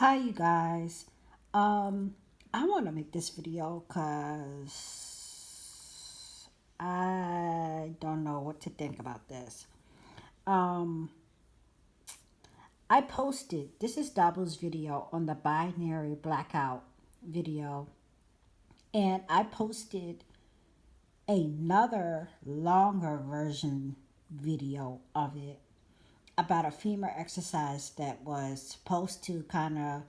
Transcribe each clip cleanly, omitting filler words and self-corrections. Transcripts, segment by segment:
Hi, you guys. I want to make this video because I don't know what to think about this. Um, I posted, this is Dahboo's video on the binary blackout video, and I posted another longer version video of it about a FEMA exercise that was supposed to kind of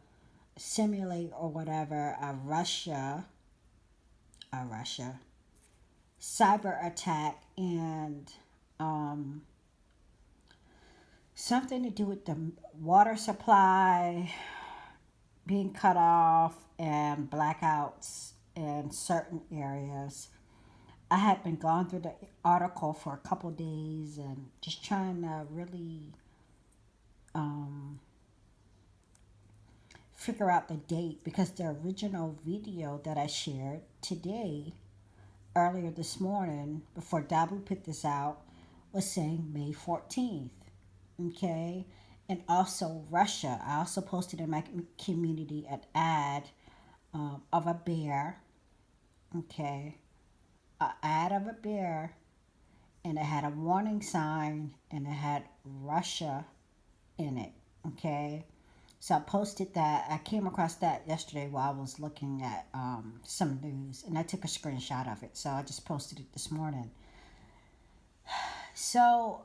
simulate or whatever a Russia cyber attack and um, something to do with the water supply being cut off and blackouts in certain areas. I had been going through the article for a couple days and just trying to really um, figure out the date because the original video that I shared today earlier this morning before Dahboo put this out was saying May 14th. Okay. And also Russia. I also posted in my community an ad of a bear. Okay. An ad of a bear, and it had a warning sign and it had Russia in it. Okay. So I posted that. I came across that yesterday while I was looking at some news, and I took a screenshot of it. So I just posted it this morning. So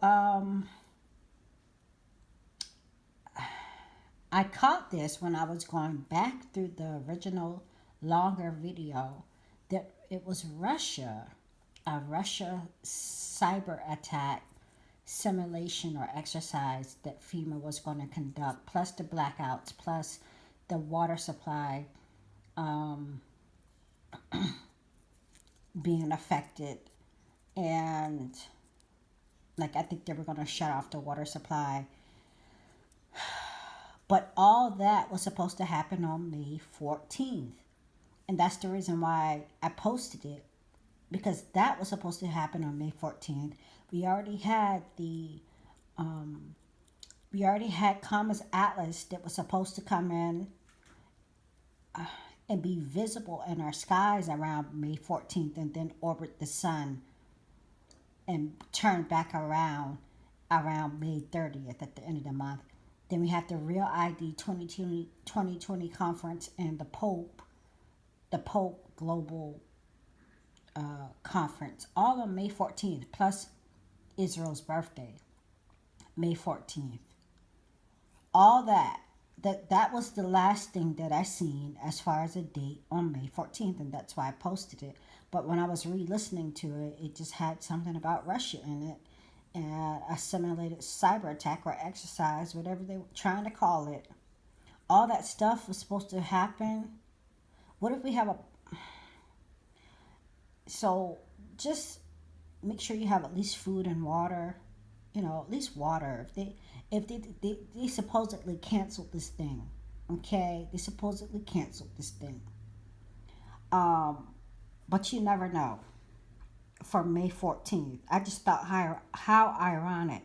I caught this when I was going back through the original longer video that it was a Russia cyber attack simulation or exercise that FEMA was going to conduct, plus the blackouts, plus the water supply um, being affected. And like, I think they were going to shut off the water supply. But all that was supposed to happen on May 14th. And that's the reason why I posted it, because that was supposed to happen on May 14th. We already had the um, we already had Comet's Atlas that was supposed to come in and be visible in our skies around May 14th and then orbit the sun and turn back around May 30th at the end of the month. Then we have the Real ID 2020 conference and the Pope Global conference, all on May 14th, plus Israel's birthday, May 14th. All that was the last thing that I seen as far as a date on May 14th, and that's why I posted it. But when I was re-listening to it, it just had something about Russia in it, and a simulated cyber attack or exercise, whatever they were trying to call it. All that stuff was supposed to happen. What if we have a so just make sure you have at least food and water, at least water. If they supposedly canceled this thing, okay, they supposedly canceled this thing, um but you never know. For May 14th, I just thought how ironic.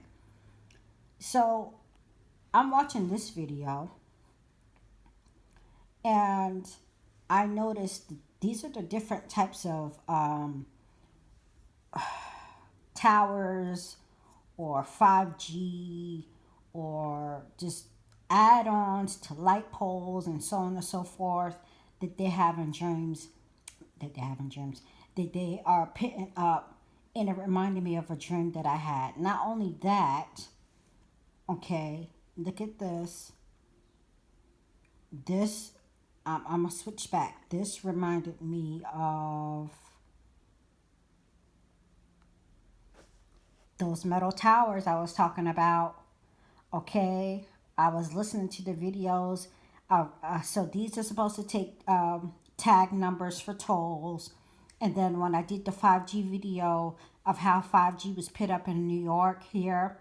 So I'm watching this video, and I noticed these are the different types of towers or 5G or just add-ons to light poles and so on and so forth that they have in dreams that they are picking up, and it reminded me of a dream that I had. Not only that, okay, look at this. I'm gonna switch back. This reminded me of those metal towers I was talking about. Okay, I was listening to the videos. So these are supposed to take tag numbers for tolls. And then when I did the 5G video of how 5G was put up in New York here,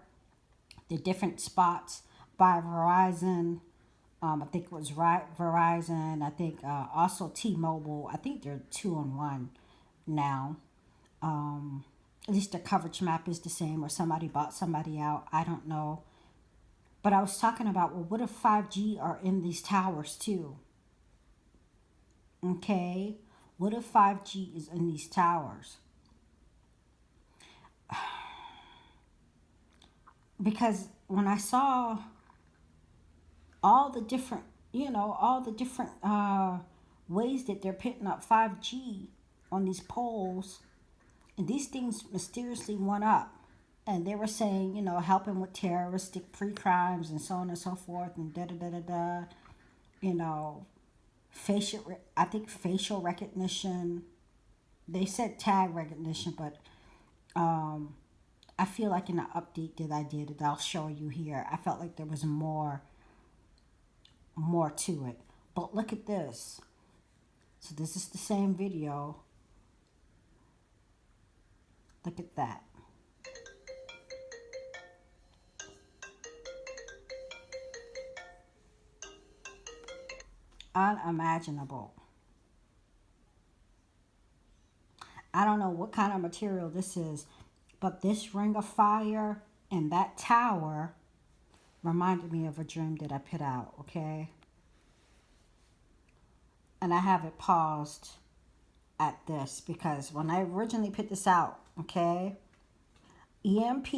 the different spots by Verizon, I think it was Verizon, I think also T-Mobile. I think they're two on one now. At least the coverage map is the same, or somebody bought somebody out. I don't know. But I was talking about, well, what if 5G are in these towers too? Okay? What if 5G is in these towers? Because when I saw all the different, all the different ways that they're putting up 5G on these poles, and these things mysteriously went up. And they were saying, helping with terroristic pre-crimes and so on and so forth, and da da da da da. You know, I think facial recognition. They said tag recognition, but I feel like in the update that I did, that I'll show you here, I felt like there was more to it. But look at this. So this is the same video. Look at that. Unimaginable. I don't know what kind of material this is, but this ring of fire and that tower reminded me of a dream that I put out, okay? And I have it paused at this because when I originally put this out, okay, EMP,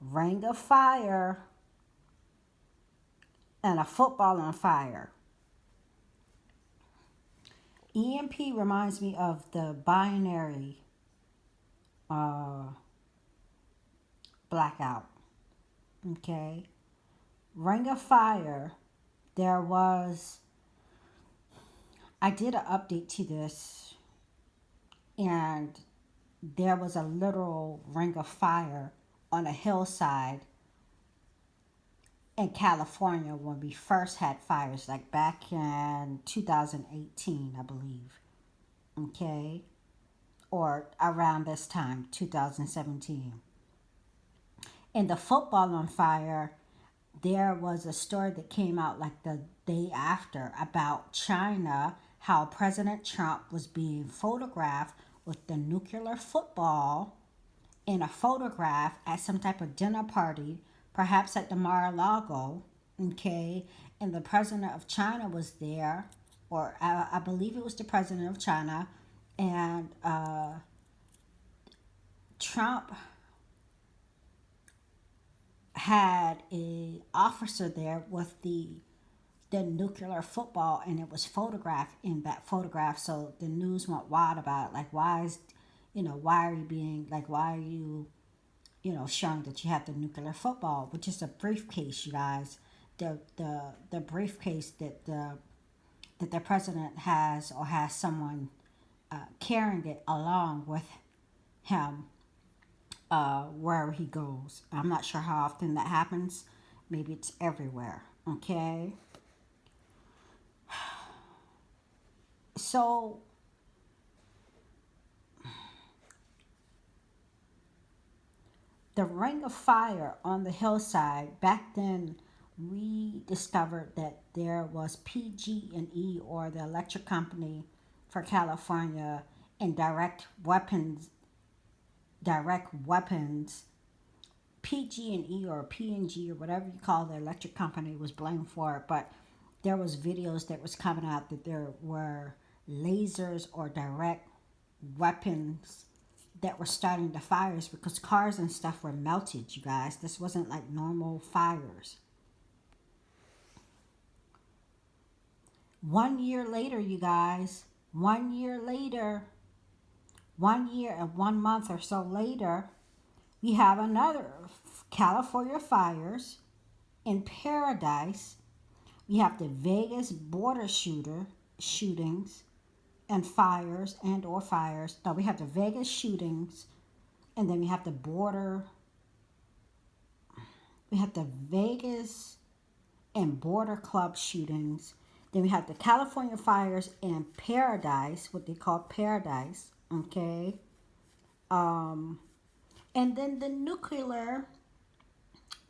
ring of fire, and a football on fire. EMP reminds me of the binary blackout. Okay. Ring of fire, I did an update to this, and there was a literal ring of fire on a hillside in California when we first had fires, like back in 2018, I believe. Okay. Or around this time, 2017. In the football on fire, there was a story that came out like the day after about China, how President Trump was being photographed with the nuclear football in a photograph at some type of dinner party, perhaps at the Mar-a-Lago, okay? And the president of China was there, or I believe it was the president of China, and Trump had a officer there with the nuclear football, and it was photographed in that photograph. So the news went wild about it, like, why are you being, like, why are you showing that you have the nuclear football, which is a briefcase, you guys. The briefcase that the president has, or has someone carrying it along with him wherever he goes. I'm not sure how often that happens. Maybe it's everywhere. Okay. So the ring of fire on the hillside, back then we discovered that there was PG&E, or the electric company for California, and direct weapons, PG&E or P&G or whatever you call the electric company was blamed for it. But there was videos that was coming out that there were lasers or direct weapons that were starting the fires, because cars and stuff were melted, you guys. This wasn't like normal fires. 1 year later, you guys, 1 year later, 1 year and 1 month or so later, we have another California fires in Paradise. We have the Vegas border shootings and fires and or fires. No, we have the Vegas shootings, and then we have the Vegas and border club shootings. Then we have the California fires in Paradise, what they call Paradise, okay? And then the nuclear,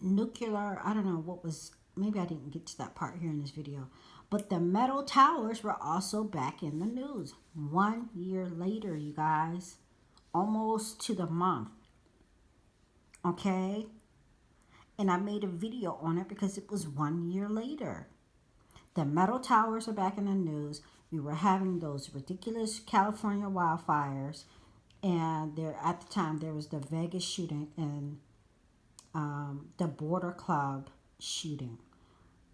I don't know what was, maybe I didn't get to that part here in this video, but the metal towers were also back in the news 1 year later, you guys, almost to the month, okay? And I made a video on it because it was 1 year later. The metal towers are back in the news. We were having those ridiculous California wildfires, and there at the time there was the Vegas shooting and the Border Club shooting.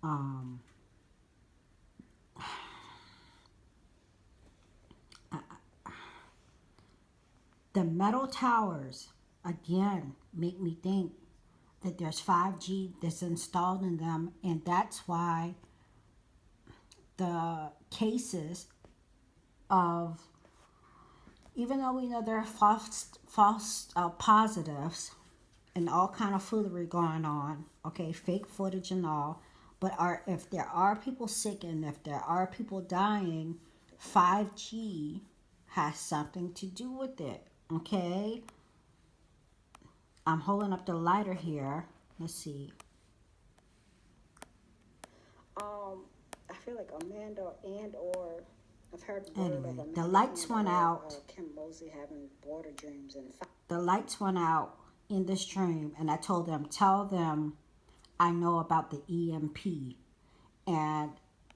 Um, the metal towers again make me think that there's 5G that's installed in them, and that's why the cases of, even though we know there are false positives and all kind of foolery going on, okay, fake footage and all, but if there are people sick and if there are people dying, 5G has something to do with it, okay? I'm holding up the lighter here. Let's see. I feel like Amanda and or I've heard word of Amanda. The lights went out. Kim Mosley having border dreams and the lights went out in this dream, and I told them, tell them I know about the EMP, and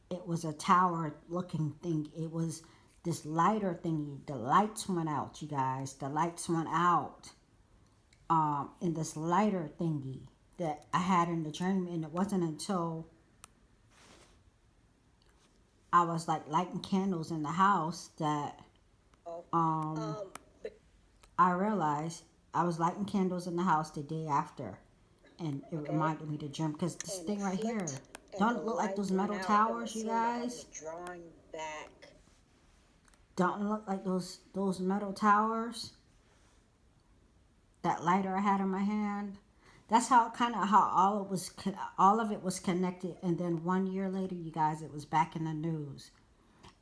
it was a tower looking thing. It was this lighter thingy. The lights went out, you guys. The lights went out in this lighter thingy that I had in the dream, and it wasn't until I was like lighting candles in the house that I realized I was lighting candles in the house the day after, and it reminded me to dream, because this thing right here, don't it look like those metal towers, you guys? Drawing back. Don't it look like those metal towers? That lighter I had in my hand. That's how all of it was connected, and then 1 year later, you guys, it was back in the news.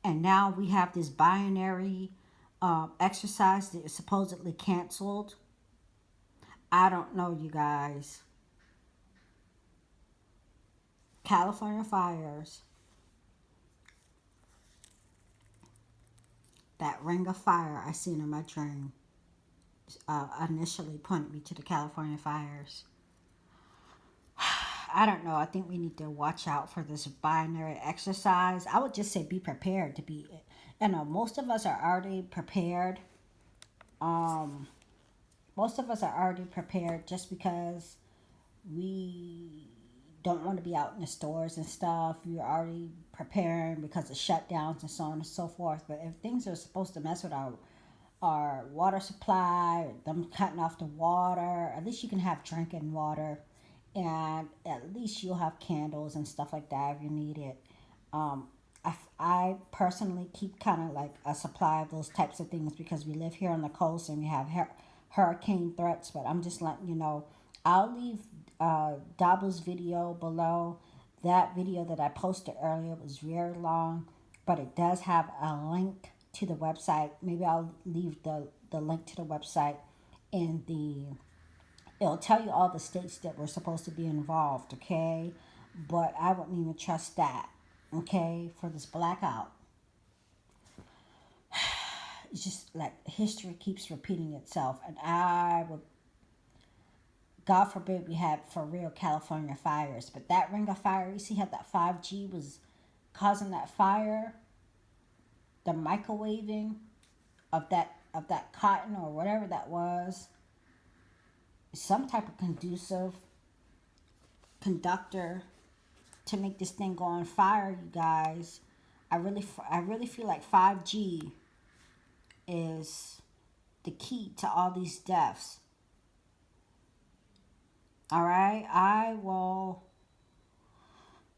And now we have this binary exercise that is supposedly canceled. I don't know, you guys. California fires. That ring of fire I seen in my dream initially pointed me to the California fires. I don't know. I think we need to watch out for this binary exercise. I would just say be prepared to be. Most of us are already prepared. Most of us are already prepared just because we don't want to be out in the stores and stuff. We're already preparing because of shutdowns and so on and so forth. But if things are supposed to mess with our water supply, or them cutting off the water, at least you can have drinking water. And at least you'll have candles and stuff like that if you need it. I personally keep kind of like a supply of those types of things because we live here on the coast and we have hurricane threats. But I'm just letting you know. I'll leave Dahboo's video below. That video that I posted earlier was very long, but it does have a link to the website. Maybe I'll leave the link to the website in the... It'll tell you all the states that were supposed to be involved, okay? But I wouldn't even trust that, okay, for this blackout. It's just like history keeps repeating itself. And I would, God forbid we had for real California fires. But that ring of fire, you see how that 5G was causing that fire? The microwaving of that cotton or whatever that was. Some type of conductor to make this thing go on fire, you guys. I really feel like 5G is the key to all these deaths. All right, I will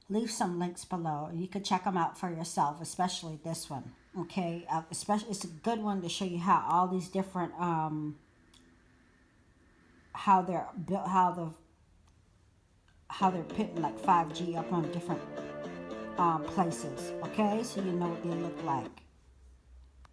leave some links below. You can check them out for yourself, especially this one. Okay, especially it's a good one to show you how all these different how they're built, how they're putting like 5G up on different places. Okay, so you know what they look like.